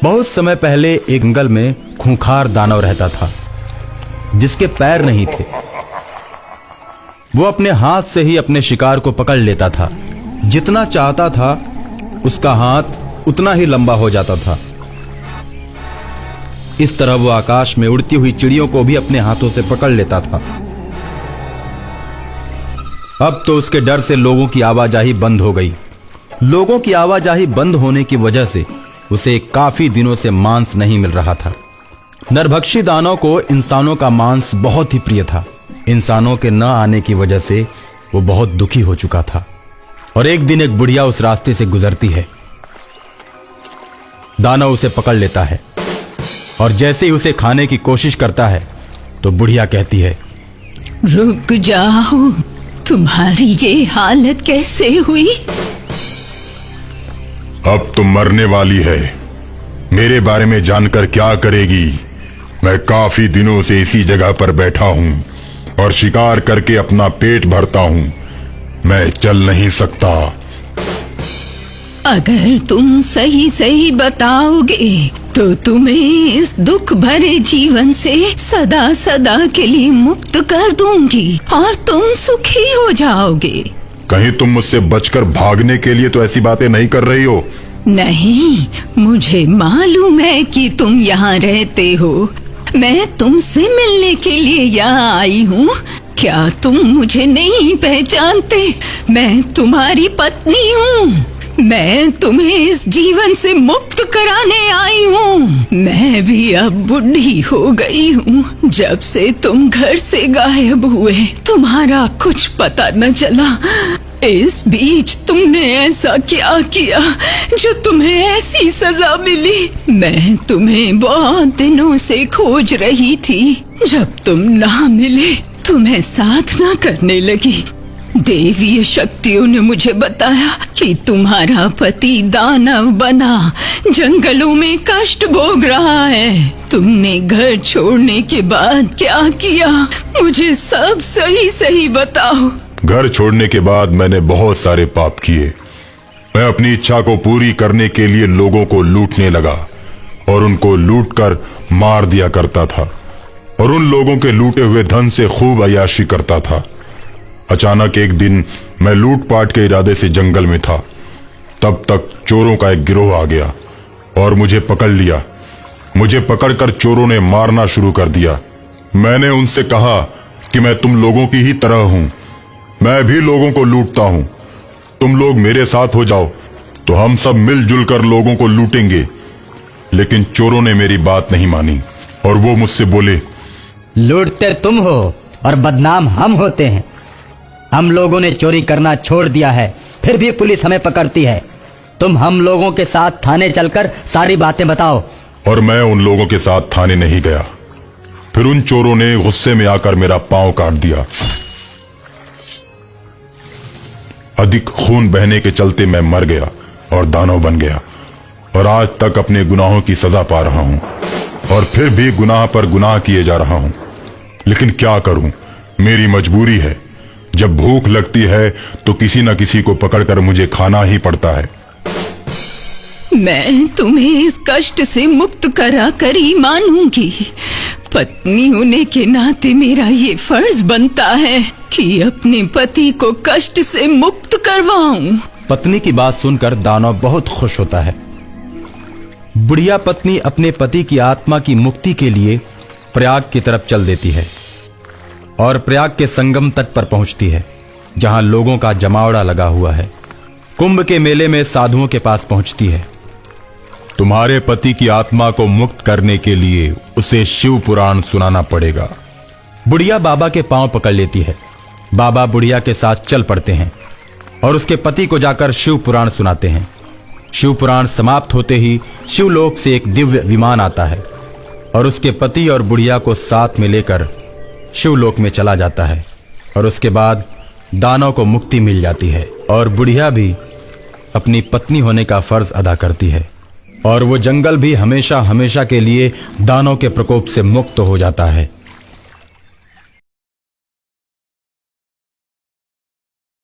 बहुत समय पहले एक जंगल में खूंखार दानव रहता था जिसके पैर नहीं थे। वो अपने हाथ से ही अपने शिकार को पकड़ लेता था। जितना चाहता था उसका हाथ उतना ही लंबा हो जाता था। इस तरह वो आकाश में उड़ती हुई चिड़ियों को भी अपने हाथों से पकड़ लेता था। अब तो उसके डर से लोगों की आवाजाही बंद हो गई। लोगों की आवाजाही बंद होने की वजह से उसे काफी दिनों से मांस नहीं मिल रहा था। नरभक्षी दानव को इंसानों का मांस बहुत ही प्रिय था। इंसानों के न आने की वजह से वो बहुत दुखी हो चुका था। और एक दिन एक बुढ़िया उस रास्ते से गुजरती है। दानव उसे पकड़ लेता है और जैसे ही उसे खाने की कोशिश करता है तो बुढ़िया कहती है, रुक जाओ, तुम्हारी ये हालत कैसे हुई? अब तुम मरने वाली है। मेरे बारे में जानकर क्या करेगी? मैं काफी दिनों से इसी जगह पर बैठा हूं और शिकार करके अपना पेट भरता हूं। मैं चल नहीं सकता। अगर तुम सही सही बताओगे तो तुम्हें इस दुख भरे जीवन से सदा सदा के लिए मुक्त कर दूंगी और तुम सुखी हो जाओगे। कहीं तुम मुझसे बचकर भागने के लिए तो ऐसी बातें नहीं कर रही हो? नहीं, मुझे मालूम है कि तुम यहाँ रहते हो। मैं तुमसे मिलने के लिए यहाँ आई हूँ। क्या तुम मुझे नहीं पहचानते? मैं तुम्हारी पत्नी हूँ। मैं तुम्हें इस जीवन से मुक्त कराने आई हूँ। मैं भी अब बुढ़ी हो गई हूँ। जब से तुम घर से गायब हुए तुम्हारा कुछ पता न चला। इस बीच तुमने ऐसा क्या किया जो तुम्हें ऐसी सजा मिली? मैं तुम्हें बहुत दिनों से खोज रही थी। जब तुम ना मिले तो मैं साधना करने लगी। देवीय शक्तियों ने मुझे बताया कि तुम्हारा पति दानव बना जंगलों में कष्ट भोग रहा है। तुमने घर छोड़ने के बाद क्या किया? मुझे सब सही सही बताओ। घर छोड़ने के बाद मैंने बहुत सारे पाप किए। मैं अपनी इच्छा को पूरी करने के लिए लोगों को लूटने लगा और उनको लूटकर मार दिया करता था और उन लोगों के लूटे हुए धन से खूब अय्याशी करता था। अचानक एक दिन मैं लूटपाट के इरादे से जंगल में था। तब तक चोरों का एक गिरोह आ गया और मुझे पकड़ लिया। मुझे पकड़कर चोरों ने मारना शुरू कर दिया। मैंने उनसे कहा कि मैं तुम लोगों की ही तरह हूं। मैं भी लोगों को लूटता हूं। तुम लोग मेरे साथ हो जाओ तो हम सब मिलजुल कर लोगों को लूटेंगे। लेकिन चोरों ने मेरी बात नहीं मानी और वो मुझसे बोले, लूटते तुम हो और बदनाम हम होते हैं। हम लोगों ने चोरी करना छोड़ दिया है, फिर भी पुलिस हमें पकड़ती है। तुम हम लोगों के साथ थाने चलकर सारी बातें बताओ। और मैं उन लोगों के साथ थाने नहीं गया। फिर उन चोरों ने गुस्से में आकर मेरा पांव काट दिया। अधिक खून बहने के चलते मैं मर गया और दानव बन गया और आज तक अपने गुनाहों की सजा पा रहा हूं और फिर भी गुनाह पर गुनाह किए जा रहा हूं। लेकिन क्या करूं, मेरी मजबूरी है। जब भूख लगती है तो किसी न किसी को पकड़कर मुझे खाना ही पड़ता है। मैं तुम्हें इस कष्ट से मुक्त करा कर ही मानूंगी। पत्नी होने के नाते मेरा ये फर्ज बनता है कि अपने पति को कष्ट से मुक्त करवाऊं। पत्नी की बात सुनकर दानव बहुत खुश होता है। बुढ़िया पत्नी अपने पति की आत्मा की मुक्ति के लिए प्रयाग की तरफ चल देती है और प्रयाग के संगम तट पर पहुंचती है जहां लोगों का जमावड़ा लगा हुआ है। कुंभ के मेले में साधुओं के पास पहुंचती है। तुम्हारे पति की आत्मा को मुक्त करने के लिए उसे शिव पुराण सुनाना पड़ेगा। बुढ़िया बाबा के पांव पकड़ लेती है। बाबा बुढ़िया के साथ चल पड़ते हैं और उसके पति को जाकर शिव पुराण सुनाते हैं। शिव पुराण समाप्त होते ही शिवलोक से एक दिव्य विमान आता है और उसके पति और बुढ़िया को साथ में लेकर शिवलोक में चला जाता है। और उसके बाद दानव को मुक्ति मिल जाती है और बुढ़िया भी अपनी पत्नी होने का फर्ज अदा करती है और वो जंगल भी हमेशा हमेशा के लिए दानव के प्रकोप से मुक्त हो जाता है।